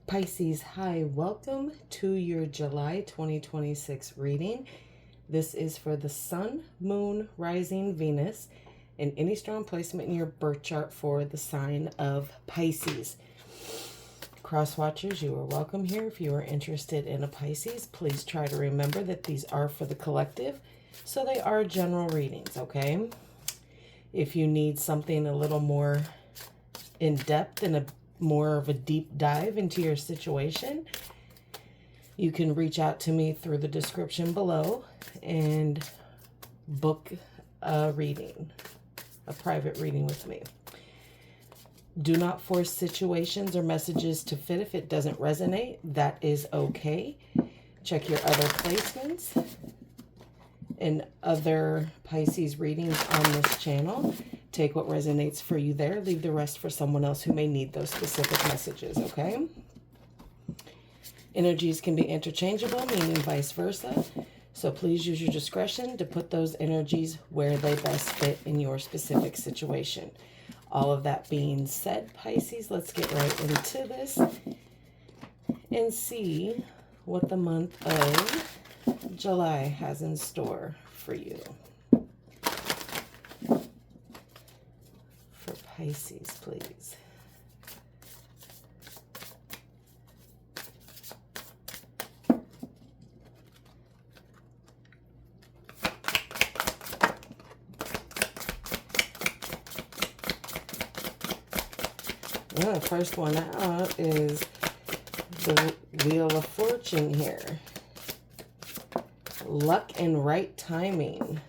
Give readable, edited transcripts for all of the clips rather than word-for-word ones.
Pisces, hi, welcome to your July 2026 reading. This is for the Sun, Moon, Rising, Venus, and any strong placement in your birth chart for the sign of Pisces. Crosswatchers, you are welcome here. If you are interested in a Pisces, please try to remember that these are for the collective, so they are general readings, okay? If you need something a little more in-depth and a more of a deep dive into your situation, you can reach out to me through the description below and book a reading, a private reading with me. Do not force situations or messages to fit if it doesn't resonate. That is okay. Check your other placements and other Pisces readings on this channel. Take what resonates for you there. Leave the rest for someone else who may need those specific messages, okay? Energies can be interchangeable, meaning vice versa. So please use your discretion to put those energies where they best fit in your specific situation. All of that being said, Pisces, let's get right into this and see what the month of July has in store for you. For Pisces, please. Well, the first one out is the Wheel of Fortune here. Luck and right timing.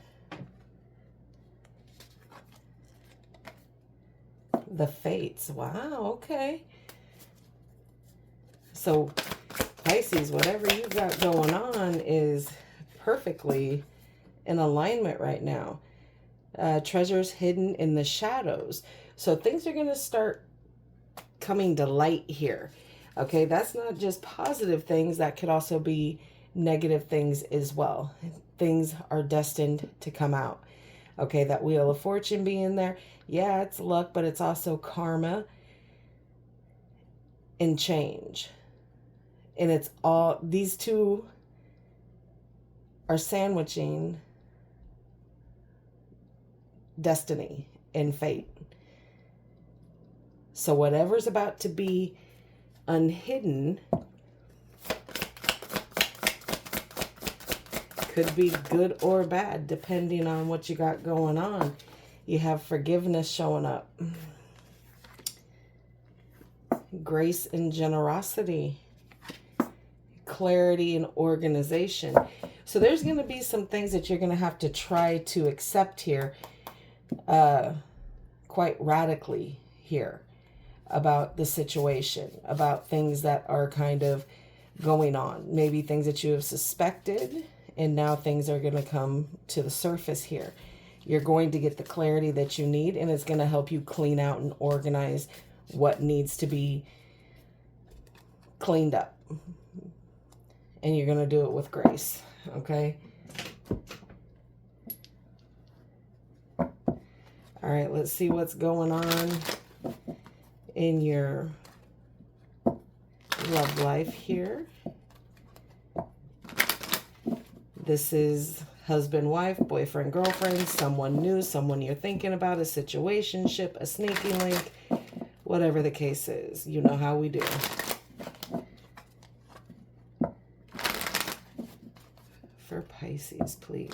The Fates. Wow, okay. So, Pisces, whatever you got going on is perfectly in alignment right now. Treasures hidden in the shadows. So, things are going to start coming to light here. Okay, that's not just positive things. That could also be negative things as well. Things are destined to come out. Okay, that Wheel of Fortune being there. Yeah, it's luck, but it's also karma and change. And it's all, these two are sandwiching destiny and fate. So whatever's about to be unhidden could be good or bad, depending on what you got going on. You have forgiveness showing up. Grace and generosity. Clarity and organization. So there's going to be some things that you're going to have to try to accept here quite radically here about the situation, about things that are kind of going on. Maybe things that you have suspected, and now things are going to come to the surface here. You're going to get the clarity that you need, and it's going to help you clean out and organize what needs to be cleaned up. And you're going to do it with grace, okay? All right, let's see what's going on in your love life here. This is husband, wife, boyfriend, girlfriend, someone new, someone you're thinking about, a situationship, a sneaky link, whatever the case is. You know how we do. For Pisces, please.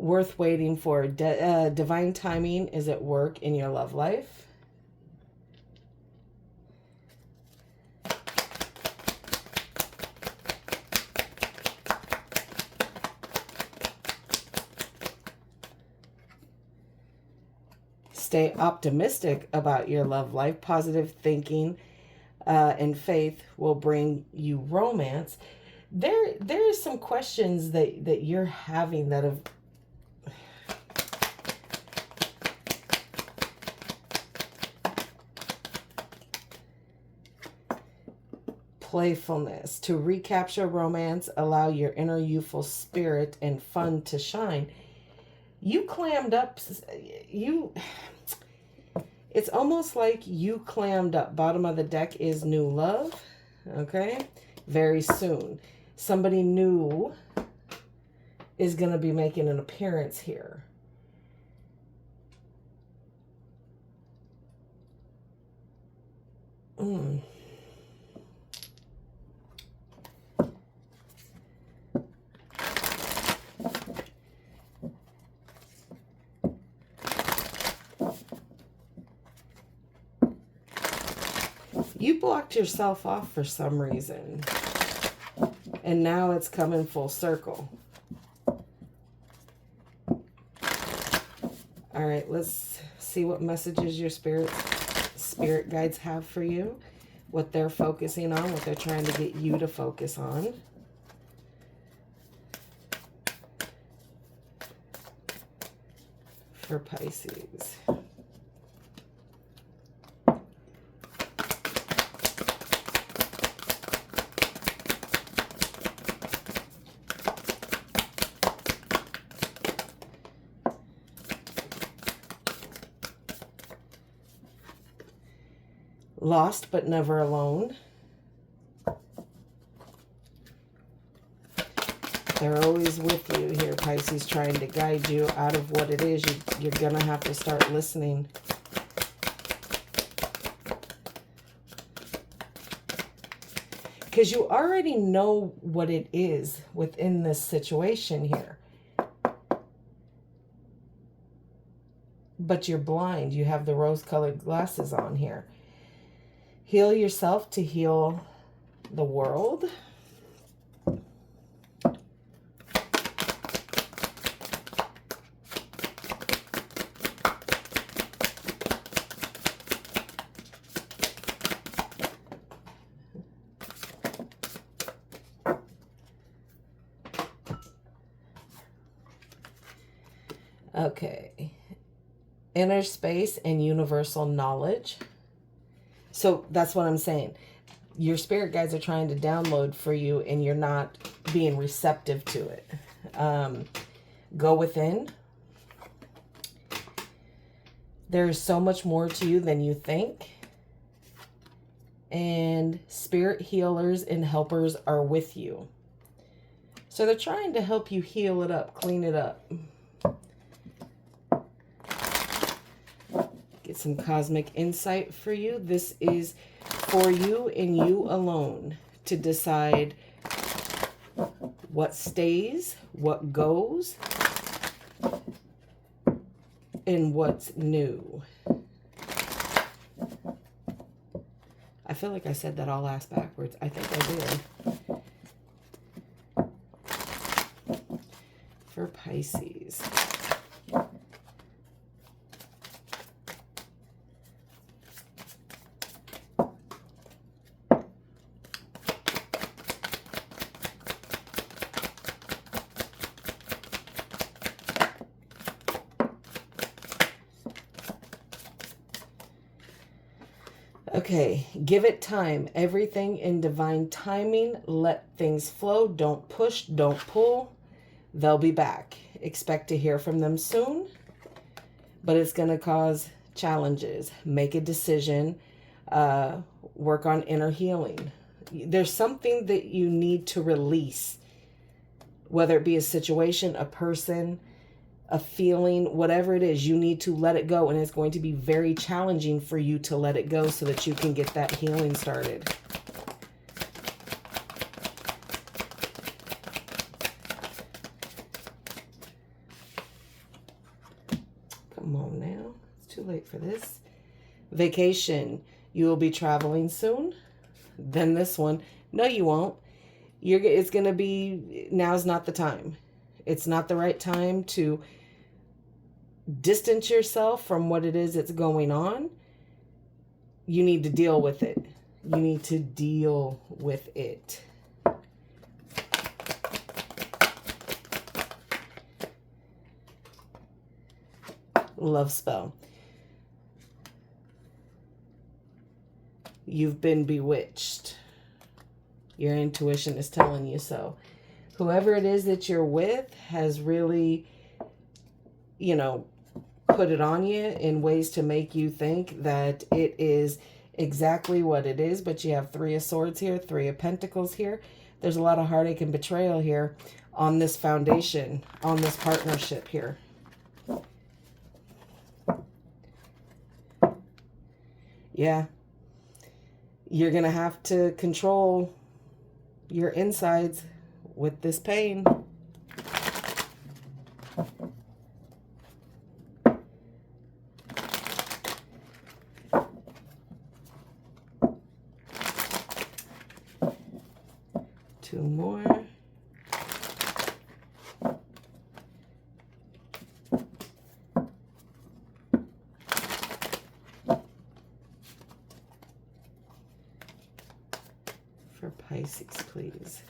Worth waiting for. Divine timing is at work in your love life. Stay optimistic about your love life. Positive thinking and faith will bring you romance. There is some questions that you're having that have playfulness. To recapture romance, allow your inner youthful spirit and fun to shine. You clammed up. It's almost like you clammed up. Bottom of the deck is new love. Okay? Very soon. Somebody new is going to be making an appearance here. You blocked yourself off for some reason. And now it's coming full circle. All right, let's see what messages your spirit guides have for you. What they're focusing on, what they're trying to get you to focus on. For Pisces. Lost but never alone. They're always with you here, Pisces, trying to guide you out of what it is. You're going to have to start listening. Because you already know what it is within this situation here. But you're blind. You have the rose-colored glasses on here. Heal yourself to heal the world. Okay. Inner space and universal knowledge. So that's what I'm saying. Your spirit guides are trying to download for you and you're not being receptive to it. Go within. There's so much more to you than you think. And spirit healers and helpers are with you. So they're trying to help you heal it up, clean it up. Get some cosmic insight for you. This is for you and you alone to decide what stays, what goes, and what's new. I feel like I said that all ass backwards. I think I did. For Pisces. Okay, give it time. Everything in divine timing. Let things flow. Don't push. Don't pull. They'll be back. Expect to hear from them soon. But it's going to cause challenges. Make a decision. Work on inner healing. There's something that you need to release. Whether it be a situation, a person, a feeling, whatever it is, you need to let it go. And it's going to be very challenging for you to let it go so that you can get that healing started. Come on now. It's too late for this. Vacation. You will be traveling soon. Then this one. No, you won't. It's going to be, now's not the time. It's not the right time to distance yourself from what it is that's going on. You need to deal with it. You need to deal with it. Love spell. You've been bewitched. Your intuition is telling you so. Whoever it is that you're with has really, you know, put it on you in ways to make you think that it is exactly what it is. But you have 3 of Swords here, 3 of Pentacles here. There's a lot of heartache and betrayal here on this foundation, on this partnership here. Yeah. You're going to have to control your insides with this pain. Two more. For Pisces, please.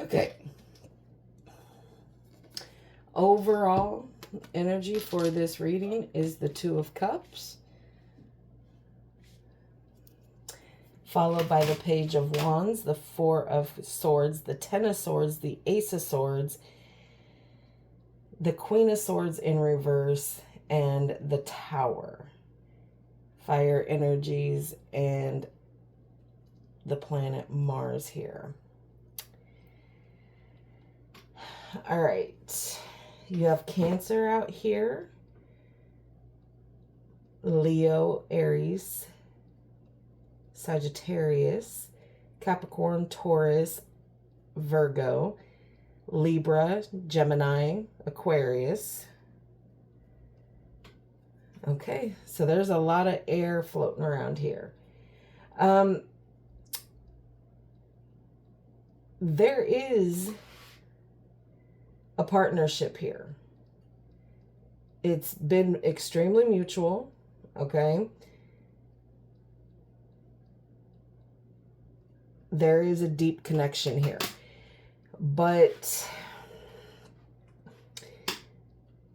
Okay. Overall energy for this reading is the 2 of Cups, followed by the Page of Wands, the 4 of Swords, the 10 of Swords, the Ace of Swords, the Queen of Swords in reverse, and the Tower. Fire energies and the planet Mars here. All right. You have Cancer out here. Leo, Aries, Sagittarius, Capricorn, Taurus, Virgo, Libra, Gemini, Aquarius. Okay, so there's a lot of air floating around here. There is a partnership here. It's been extremely mutual, okay? There is a deep connection here. But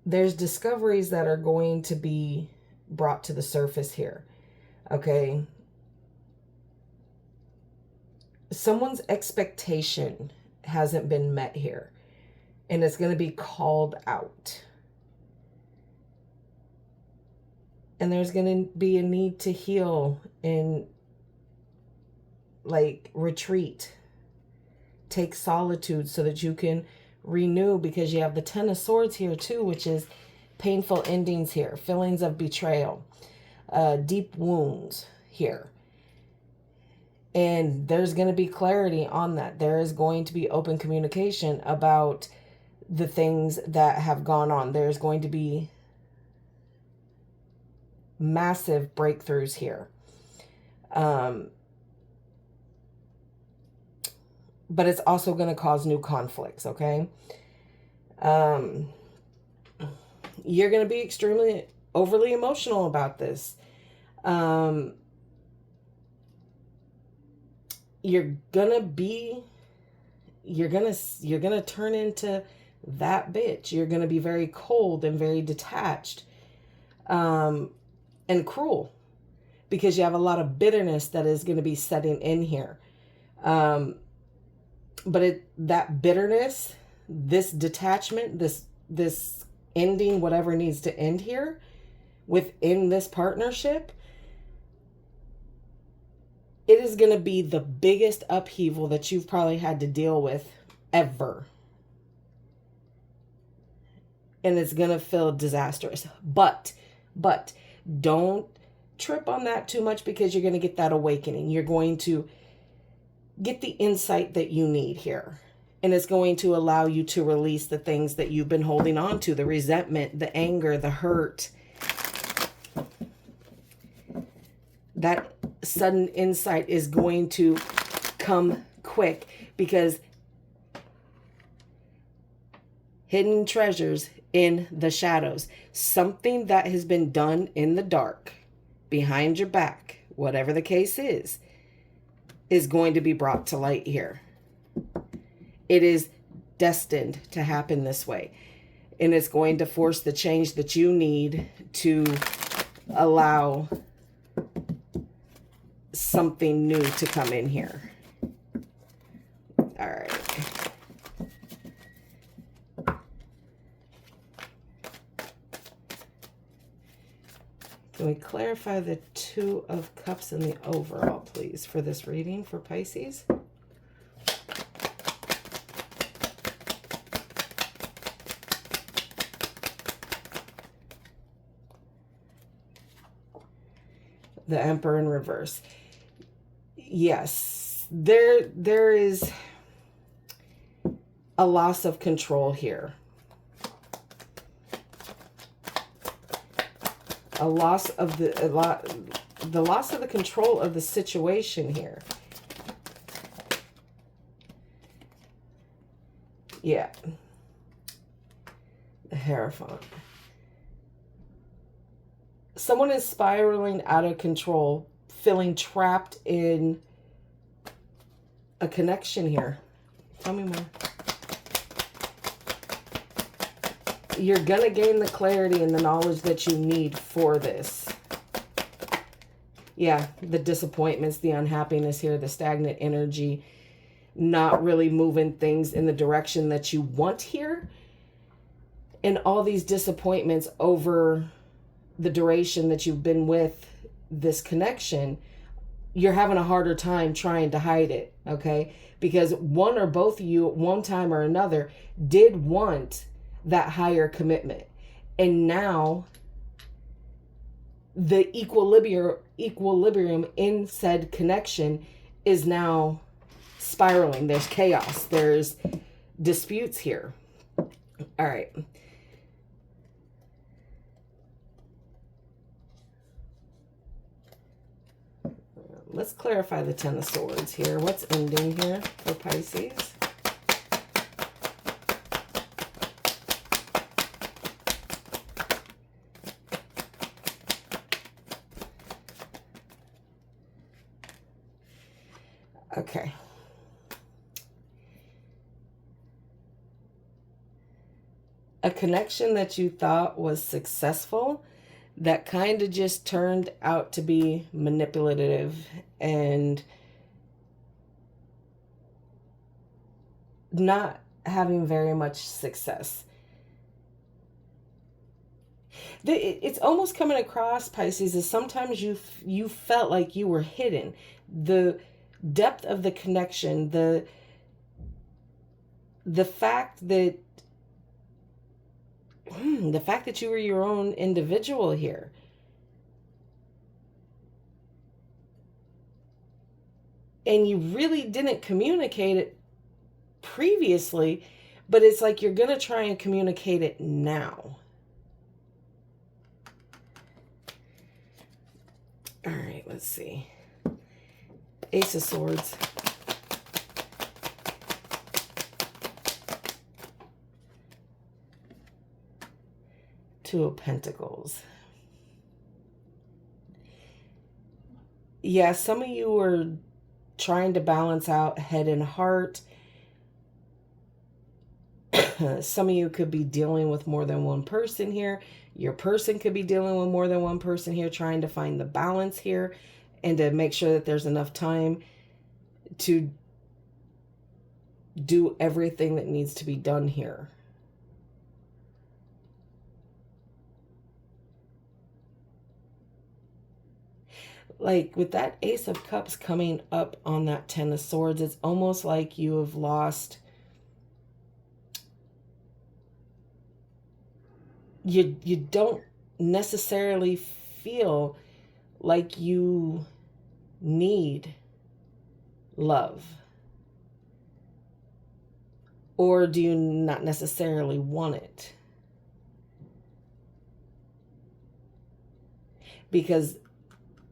there's discoveries that are going to be brought to the surface here, okay? Someone's expectation hasn't been met here, and it's going to be called out. And there's going to be a need to heal and like retreat, take solitude so that you can renew, because you have the 10 of Swords here too, which is painful endings here, feelings of betrayal, deep wounds here. And there's going to be clarity on that. There is going to be open communication about the things that have gone on. There's going to be massive breakthroughs here. But it's also going to cause new conflicts, okay? You're going to be extremely overly emotional about this. You're going to turn into that bitch. You're going to be very cold and very detached, and cruel, because you have a lot of bitterness that is going to be setting in here. But that bitterness, this detachment, this ending, whatever needs to end here within this partnership, it is going to be the biggest upheaval that you've probably had to deal with ever. And it's going to feel disastrous. But don't trip on that too much, because you're going to get that awakening. You're going to get the insight that you need here. And it's going to allow you to release the things that you've been holding on to, the resentment, the anger, the hurt. That sudden insight is going to come quick, because hidden treasures in the shadows, something that has been done in the dark, behind your back, whatever the case is going to be brought to light here. It is destined to happen this way. And it's going to force the change that you need to allow something new to come in here. All right. Can we clarify the Two of Cups in the overall, please, for this reading for Pisces? The Emperor in reverse. Yes, there is a loss of control here. The loss of the control of the situation here. Yeah. The Hierophant. Someone is spiraling out of control, feeling trapped in a connection here. Tell me more. You're going to gain the clarity and the knowledge that you need for this. Yeah, the disappointments, the unhappiness here, the stagnant energy, not really moving things in the direction that you want here. And all these disappointments over the duration that you've been with this connection, you're having a harder time trying to hide it, okay? Because one or both of you at one time or another did want that higher commitment. And now the equilibrium in said connection is now spiraling. There's chaos. There's disputes here. All right. Let's clarify the Ten of Swords here. What's ending here for Pisces? Okay. A connection that you thought was successful that kind of just turned out to be manipulative and not having very much success. It's almost coming across, Pisces, as sometimes you felt like you were hidden. The depth of the connection, the fact that you were your own individual here. And you really didn't communicate it previously, but it's like you're going to try and communicate it now. All right, let's see. Ace of Swords. Two of Pentacles. Yeah, some of you were trying to balance out head and heart. Some of you could be dealing with more than one person here. Your person could be dealing with more than one person here, trying to find the balance here and to make sure that there's enough time to do everything that needs to be done here. Like with that Ace of Cups coming up on that Ten of Swords, it's almost like you have lost. You don't necessarily feel like you need love? Or do you not necessarily want it? Because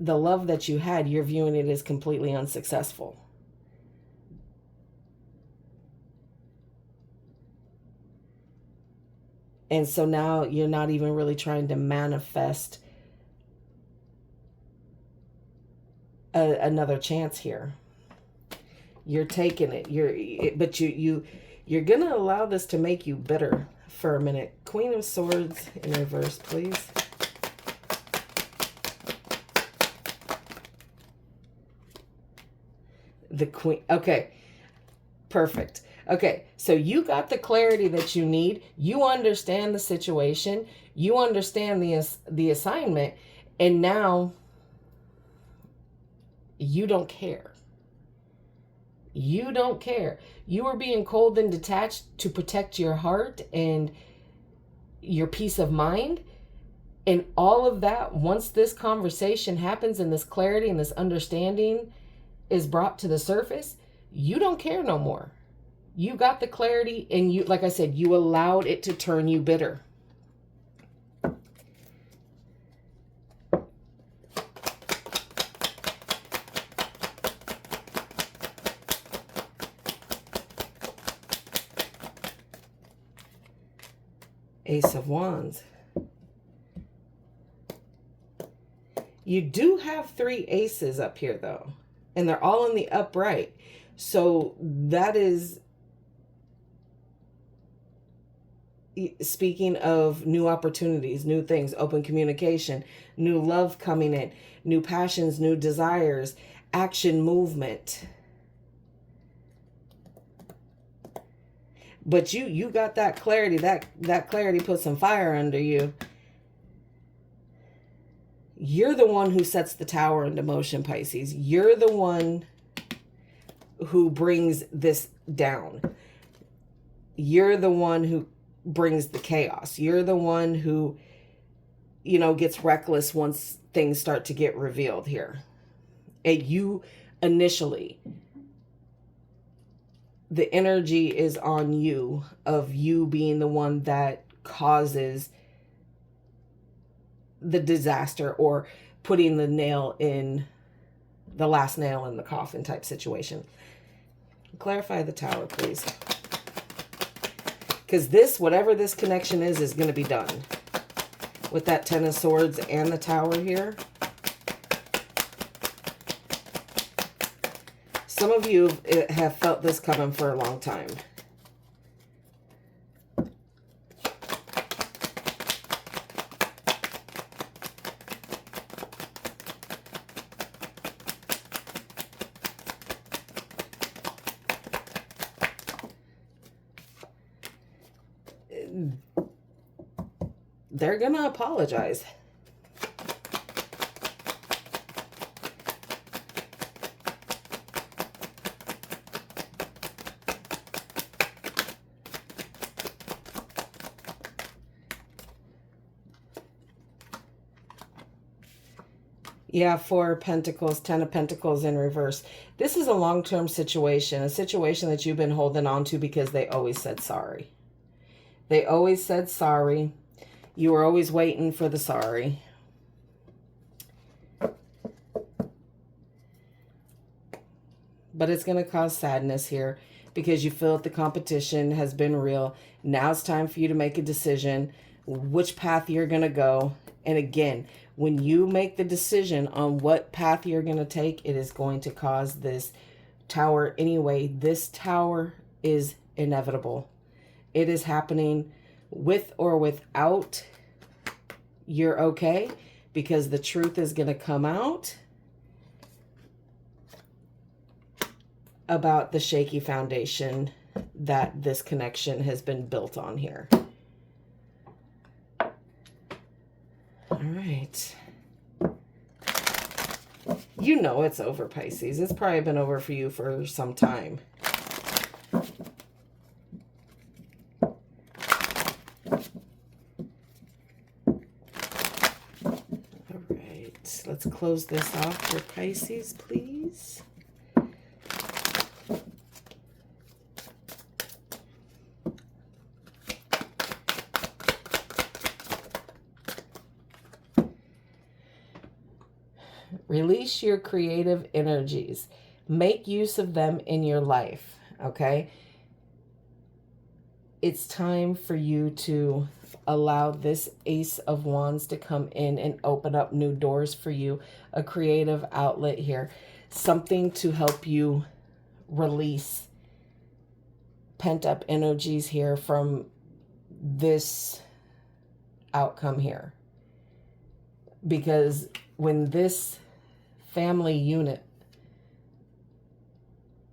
the love that you had, you're viewing it as completely unsuccessful. And so now you're not even really trying to manifest another chance here. You're taking it. You're gonna allow this to make you bitter for a minute. Queen of Swords in reverse, please. The Queen. Okay, perfect. Okay, so you got the clarity that you need. You understand the situation. You understand the assignment, and now you don't care. You don't care. You are being cold and detached to protect your heart and your peace of mind. And all of that, once this conversation happens and this clarity and this understanding is brought to the surface, you don't care no more. You got the clarity, and you, like I said, you allowed it to turn you bitter. Ace of Wands. You do have 3 aces up here, though, and they're all in the upright. So that is speaking of new opportunities, new things, open communication, new love coming in, new passions, new desires, action, movement. But you got that clarity. That clarity put some fire under you. You're the one who sets the tower into motion, Pisces. You're the one who brings this down. You're the one who brings the chaos. You're the one who, gets reckless once things start to get revealed here. And you initially, the energy is on you of you being the one that causes the disaster or putting the last nail in the coffin type situation. Clarify the tower, please. Because whatever this connection is going to be done. With that 10 of Swords and the tower here. Some of you have felt this coming for a long time. They're going to apologize. Yeah, 4 of Pentacles, 10 of Pentacles in reverse. This is a long-term situation, a situation that you've been holding on to because they always said sorry. They always said sorry. You were always waiting for the sorry. But it's going to cause sadness here because you feel that the competition has been real. Now it's time for you to make a decision which path you're going to go. And again, when you make the decision on what path you're going to take, it is going to cause this tower anyway. This tower is inevitable. It is happening with or without. You're okay, because the truth is going to come out about the shaky foundation that this connection has been built on here. All right. You know it's over, Pisces. It's probably been over for you for some time. All right. let's close this off for Pisces, please. Release your creative energies. Make use of them in your life, okay? It's time for you to allow this Ace of Wands to come in and open up new doors for you. A creative outlet here. Something to help you release pent-up energies here from this outcome here. Because when this family unit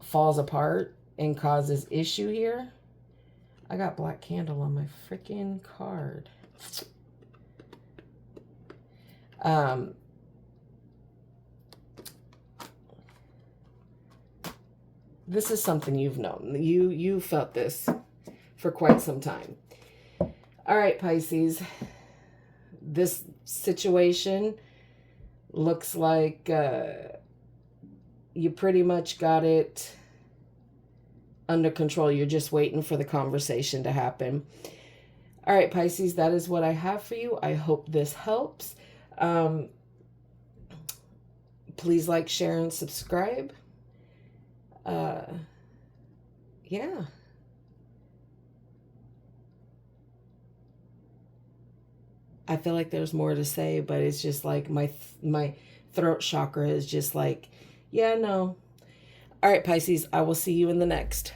falls apart and causes issue here, I got black candle on my freaking card. This is something you've known. You felt this for quite some time. All right, Pisces. This situation looks like you pretty much got it under control. You're just waiting for the conversation to happen. All right, Pisces, that is what I have for you. I hope this helps. Please like, share, and subscribe. Yeah. I feel like there's more to say, but it's just like my throat chakra is just like, yeah, no. All right, Pisces, I will see you in the next.